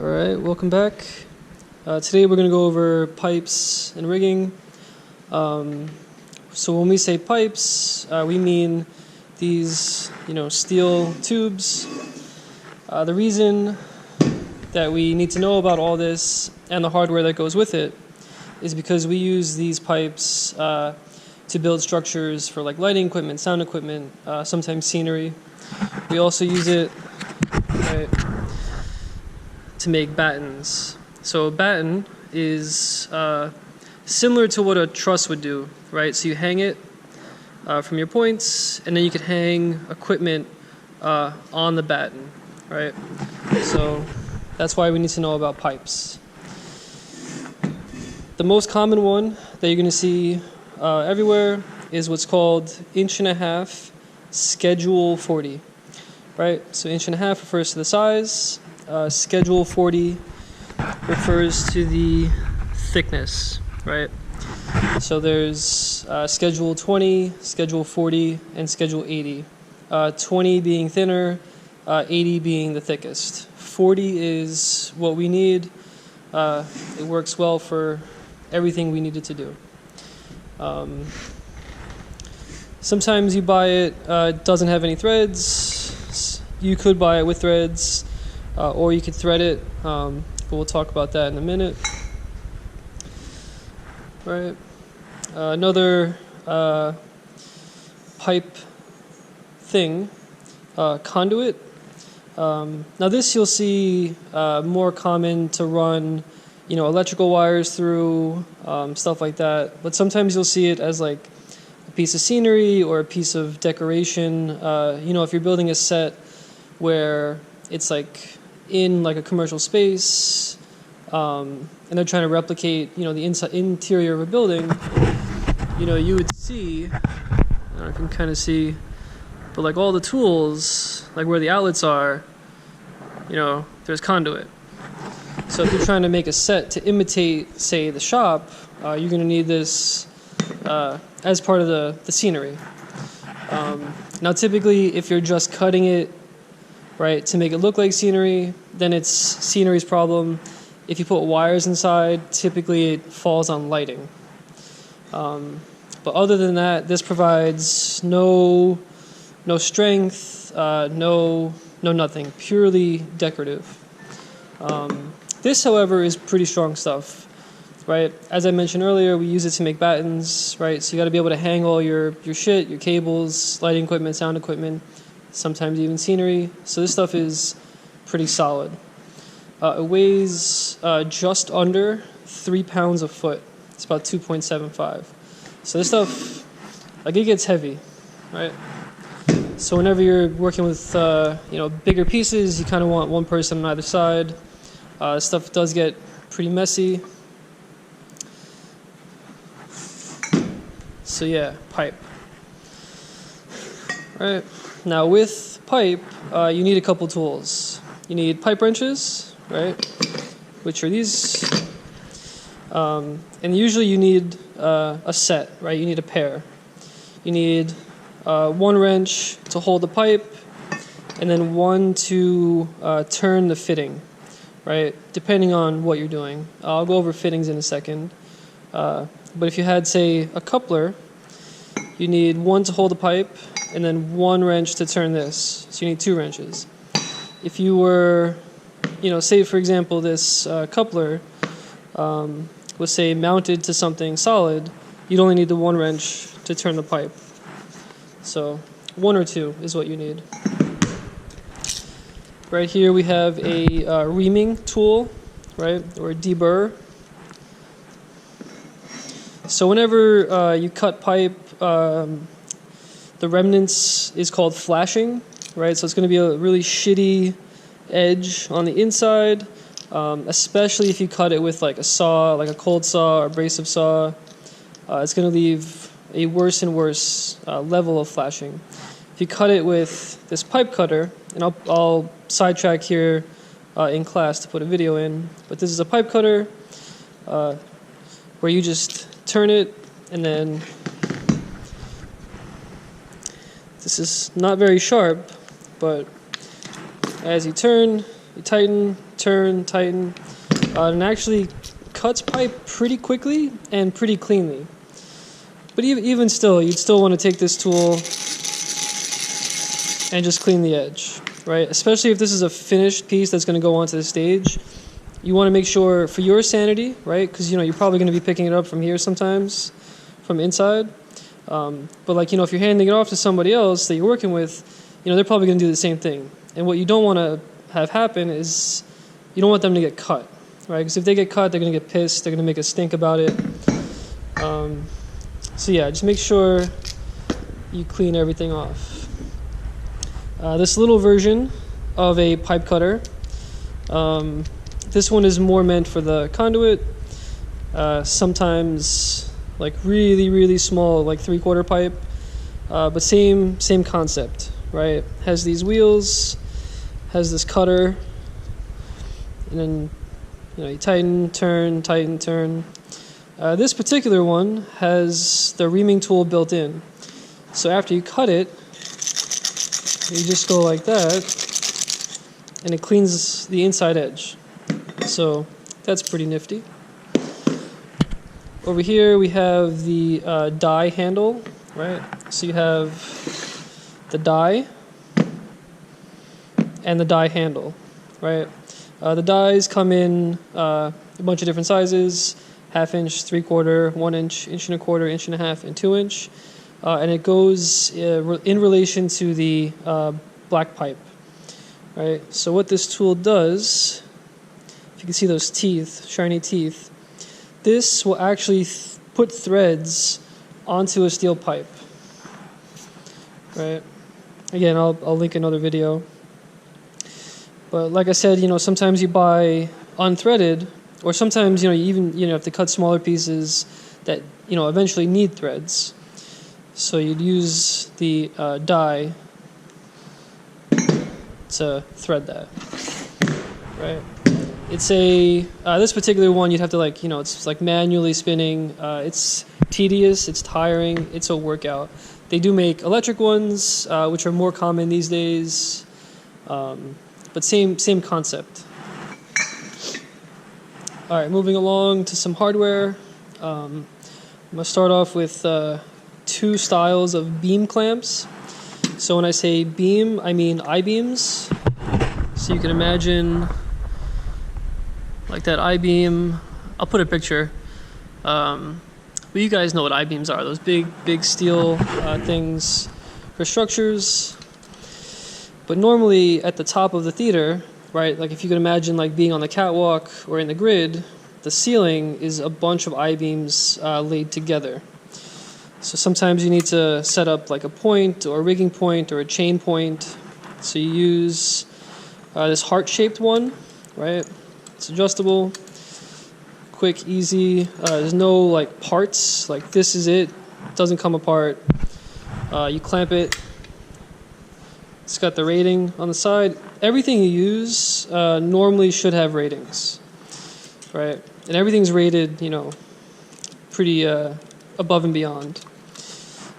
Alright, welcome back. Today we're going to go over pipes and rigging. So when we say pipes, we mean these, steel tubes. The reason that we need to know about all this and the hardware that goes with it is because we use these pipes to build structures for like lighting equipment, sound equipment, sometimes scenery. We also use it to make battens. So a batten is similar to what a truss would do, right? So you hang it from your points, and then you could hang equipment on the batten, right? So that's why we need to know about pipes. The most common one that you're going to see everywhere is what's called 1.5" Schedule 40, right? So 1.5" refers to the size. Schedule 40 refers to the thickness, right? So there's Schedule 20, Schedule 40, and Schedule 80. 20 being thinner, 80 being the thickest. 40 is what we need. It works well for everything we needed to do. Sometimes you buy it, it doesn't have any threads. You could buy it with threads. Or you could thread it, but we'll talk about that in a minute. Right. Another pipe thing, conduit. Now this you'll see more common to run, electrical wires through, stuff like that. But sometimes you'll see it as like a piece of scenery or a piece of decoration. If you're building a set where it's like in like a commercial space, and they're trying to replicate, the interior of a building, you would see, I don't know if you can kind of see, but like all the tools, like where the outlets are, there's conduit. So if you're trying to make a set to imitate, say, the shop, you're going to need this as part of the scenery. Now typically, if you're just cutting it, right, to make it look like scenery, then it's scenery's problem. If you put wires inside, typically it falls on lighting. But other than that, this provides no strength, no nothing, purely decorative. This, however, is pretty strong stuff, right? As I mentioned earlier, we use it to make battens, right? So you got to be able to hang all your shit, your cables, lighting equipment, sound equipment, sometimes even scenery. So this stuff is pretty solid. It weighs just under 3 pounds a foot. It's about 2.75. So this stuff, it gets heavy, right? So whenever you're working with, bigger pieces, you kind of want one person on either side. Stuff does get pretty messy. So yeah, pipe. All right. Now with pipe, you need a couple tools. You need pipe wrenches, right, which are these. And usually you need a set, right? You need a pair. You need one wrench to hold the pipe, and then one to turn the fitting, right? Depending on what you're doing. I'll go over fittings in a second. But if you had, say, a coupler, you need one to hold the pipe, and then one wrench to turn this. So you need 2 wrenches. If you were, say for example this coupler was say mounted to something solid, you'd only need the 1 wrench to turn the pipe. So 1 or 2 is what you need. Right here we have a reaming tool, right, or a deburr. So whenever you cut pipe, the remnants is called flashing, right? So it's going to be a really shitty edge on the inside, especially if you cut it with like a saw, like a cold saw or abrasive saw. It's going to leave a worse and worse level of flashing. If you cut it with this pipe cutter, and I'll sidetrack here in class to put a video in, but this is a pipe cutter where you just turn it, and then this is not very sharp, but as you turn, you tighten, turn, tighten, and actually cuts pipe pretty quickly and pretty cleanly. But even still, you'd still want to take this tool and just clean the edge, right? Especially if this is a finished piece that's going to go onto the stage. You want to make sure, for your sanity, right? Because you're probably going to be picking it up from here sometimes, from inside. But like, if you're handing it off to somebody else that you're working with, they're probably going to do the same thing. And what you don't want to have happen is you don't want them to get cut, right? Because if they get cut, they're going to get pissed. They're going to make a stink about it. So yeah, just make sure you clean everything off. This little version of a pipe cutter, this one is more meant for the conduit. Sometimes like really small, like 3/4 pipe, but same concept, right? Has these wheels, has this cutter, and then you tighten, turn, tighten, turn. This particular one has the reaming tool built in, so after you cut it, you just go like that, and it cleans the inside edge. So that's pretty nifty. Over here we have the die handle, right? So you have the die and the die handle, right? The dies come in a bunch of different sizes: 1/2 inch, 3/4, 1 inch, 1.25 inch, 1.5 inch, and 2 inch. And it goes in relation to the black pipe, right? So what this tool does, if you can see those teeth, shiny teeth, this will actually put threads onto a steel pipe, right? Again, I'll link another video. But like I said, sometimes you buy unthreaded, or sometimes you even have to cut smaller pieces that eventually need threads. So you'd use the die to thread that, right? It's this particular one you'd have to it's like manually spinning. It's tedious, it's tiring, it's a workout. They do make electric ones, which are more common these days, but same concept. All right, moving along to some hardware. I'm gonna start off with 2 styles of beam clamps. So when I say beam, I mean I-beams. So you can imagine like that I-beam. I'll put a picture. But you guys know what I-beams are. Those big steel things for structures. But normally at the top of the theater, right, like if you can imagine like being on the catwalk or in the grid, the ceiling is a bunch of I-beams laid together. So sometimes you need to set up like a point or a rigging point or a chain point. So you use this heart-shaped one, right? It's adjustable, quick, easy. There's no like parts, like this is it. It doesn't come apart. You clamp it. It's got the rating on the side. Everything you use normally should have ratings, right? And everything's rated, pretty above and beyond.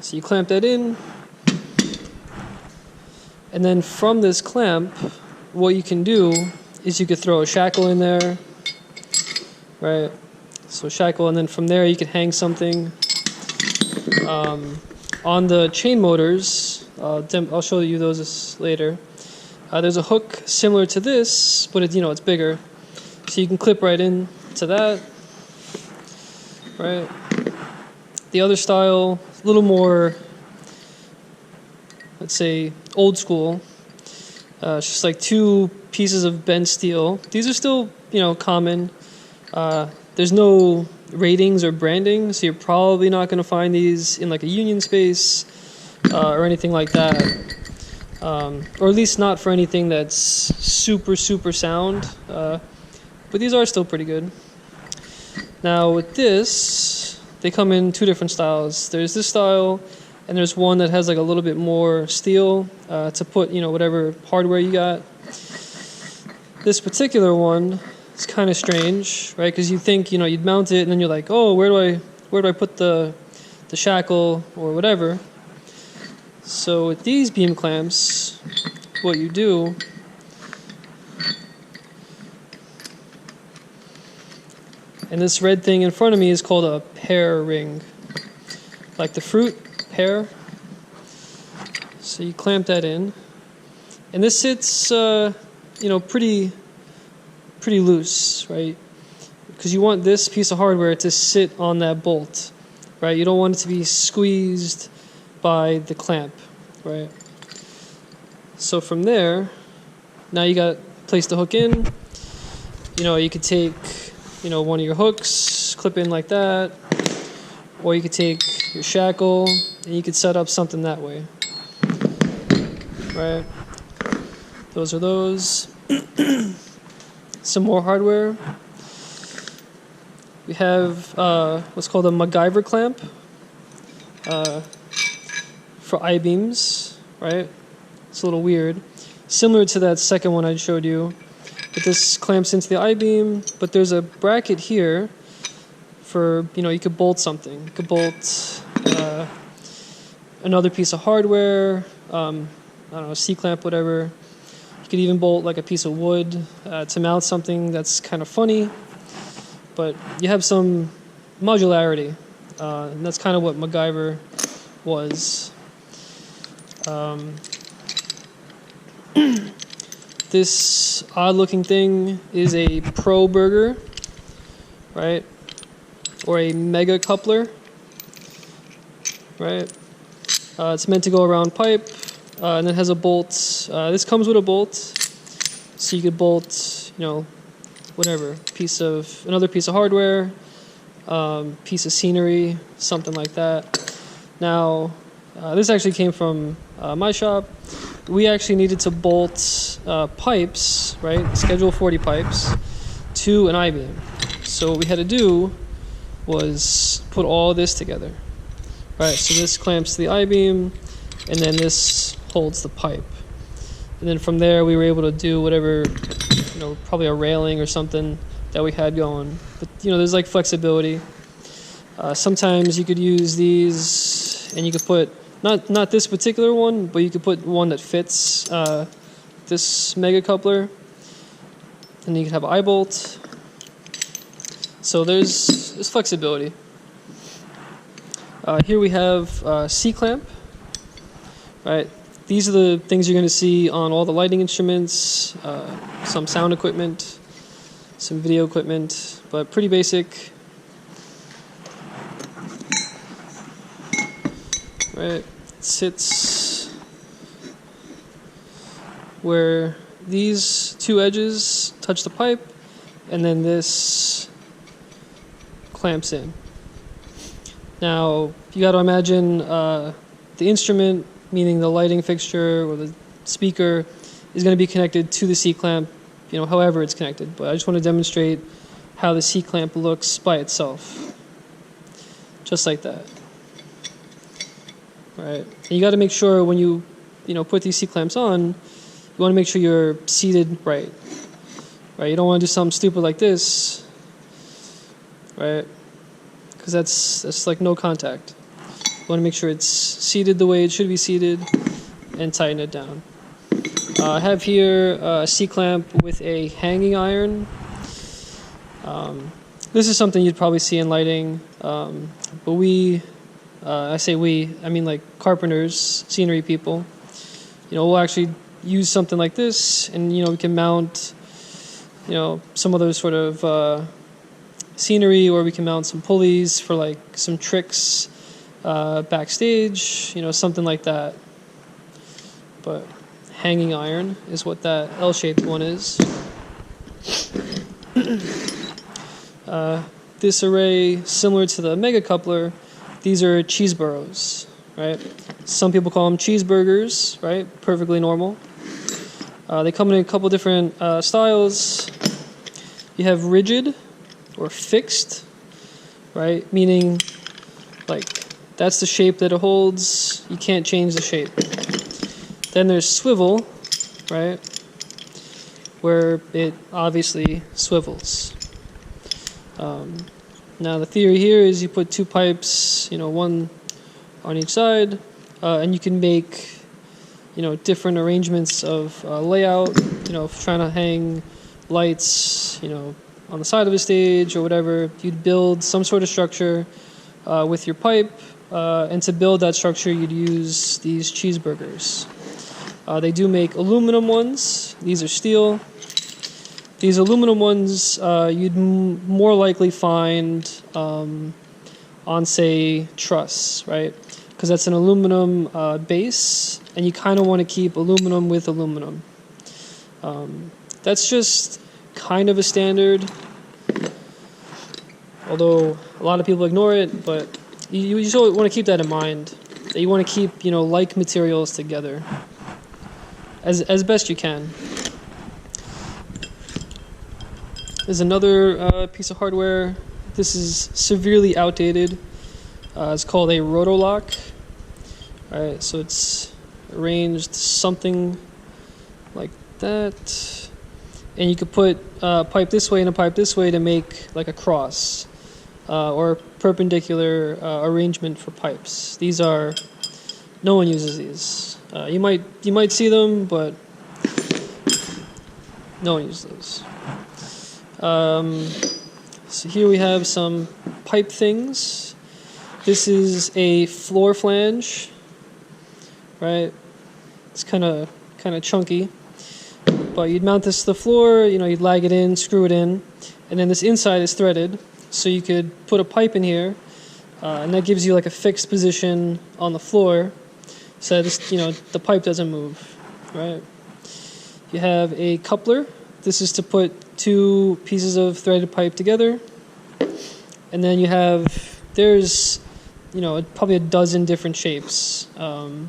So you clamp that in, and then from this clamp, what you can do is you could throw a shackle in there, right? So shackle, and then from there you can hang something. On the chain motors, I'll show you those later. There's a hook similar to this, but it's bigger, so you can clip right in to that, right? The other style, a little more, let's say, old school. It's just like 2 pieces of bent steel. These are still, common. There's no ratings or branding, so you're probably not going to find these in like a union space or anything like that. Or at least not for anything that's super sound. But these are still pretty good. Now with this, they come in 2 different styles. There's this style, and there's one that has like a little bit more steel to put, whatever hardware you got. This particular one is kind of strange, right? Because you think, you'd mount it, and then you're like, oh, where do I put the shackle or whatever? So with these beam clamps, what you do And this red thing in front of me is called a pear ring. Like the fruit, pear. So you clamp that in. And this sits, pretty loose, right? Because you want this piece of hardware to sit on that bolt, right? You don't want it to be squeezed by the clamp, right? So from there, now you got a place to hook in. You could take, one of your hooks, clip in like that, or you could take your shackle and you could set up something that way, right? Those are those. Some more hardware. We have what's called a MacGyver clamp for I-beams, right? It's a little weird. Similar to that second one I showed you. But this clamps into the I-beam, but there's a bracket here for, you could bolt something. You could bolt another piece of hardware, I don't know, C-clamp, whatever. You could even bolt like a piece of wood to mount something that's kind of funny. But you have some modularity, and that's kind of what MacGyver was. This odd-looking thing is a pro burger, right? Or a mega coupler, right? It's meant to go around pipe, and it has a bolt. This comes with a bolt, so you could bolt, whatever, another piece of hardware, piece of scenery, something like that. Now, this actually came from my shop. We actually needed to bolt pipes, right, Schedule 40 pipes, to an I-beam. So what we had to do was put all this together. Right, so this clamps to the I-beam, and then this holds the pipe. And then from there, we were able to do whatever, probably a railing or something that we had going. But, there's like flexibility. Sometimes you could use these, and you could put, not this particular one, but you could put one that fits this mega coupler. And you could have an eye-bolt. So there's flexibility. Here we have C-clamp, right? These are the things you're going to see on all the lighting instruments, some sound equipment, some video equipment, but pretty basic. Right, it sits where these two edges touch the pipe, and then this clamps in. Now, you got to imagine the instrument, meaning the lighting fixture or the speaker, is going to be connected to the C-clamp, however it's connected. But I just want to demonstrate how the C-clamp looks by itself. Just like that. Right. And you got to make sure when you, put these C-clamps on, you want to make sure you're seated right. Right. You don't want to do something stupid like this. Right. Because that's like no contact. You want to make sure it's seated the way it should be seated and tighten it down. I have here a C-clamp with a hanging iron. This is something you'd probably see in lighting, but I say we, I mean like carpenters, scenery people, we'll actually use something like this, and we can mount, some other sort of scenery, or we can mount some pulleys for like some tricks backstage, something like that. But hanging iron is what that L-shaped one is. This array, similar to the mega coupler, these are cheese burrows, right? Some people call them cheeseburgers, right? Perfectly normal. They come in a couple different styles. You have rigid or fixed, right? Meaning, like, that's the shape that it holds. You can't change the shape. Then there's swivel, right? Where it obviously swivels. Now the theory here is you put two pipes, one on each side, and you can make, different arrangements of layout, trying to hang lights, on the side of a stage or whatever, you'd build some sort of structure with your pipe, and to build that structure, you'd use these cheeseburgers. They do make aluminum ones. These are steel. These aluminum ones you'd more likely find on, say, truss, right? Because that's an aluminum base, and you kind of want to keep aluminum with aluminum. That's just kind of a standard, although a lot of people ignore it, but you just want to keep that in mind, that you want to keep, like materials together as best you can. There's another piece of hardware. This is severely outdated. It's called a rotolock. All right, so it's arranged something like that, and you could put a pipe this way and a pipe this way to make like a cross or perpendicular arrangement for pipes. These are, no one uses these. You might see them, but no one uses those. So here we have some pipe things. This is a floor flange, right? It's kind of chunky, but you'd mount this to the floor. You'd lag it in, screw it in, and then this inside is threaded, so you could put a pipe in here, and that gives you like a fixed position on the floor, so this, the pipe doesn't move, right? You have a coupler. This is to put two pieces of threaded pipe together, and then there's probably a dozen different shapes, and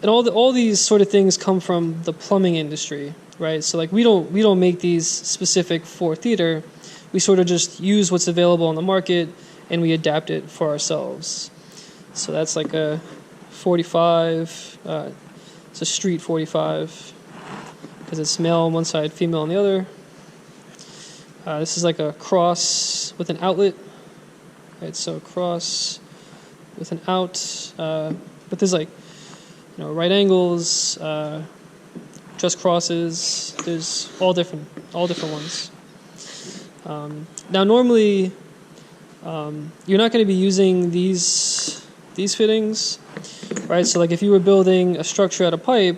all these sort of things come from the plumbing industry, right? So like we don't make these specific for theater. We sort of just use what's available on the market and we adapt it for ourselves. So that's like a 45. It's a street 45 because it's male on one side, female on the other. This is like a cross with an outlet. Right, so cross with an out, but there's like, right angles, just crosses. There's all different ones. Now, normally, you're not going to be using these fittings, right? So, like, if you were building a structure out of pipe,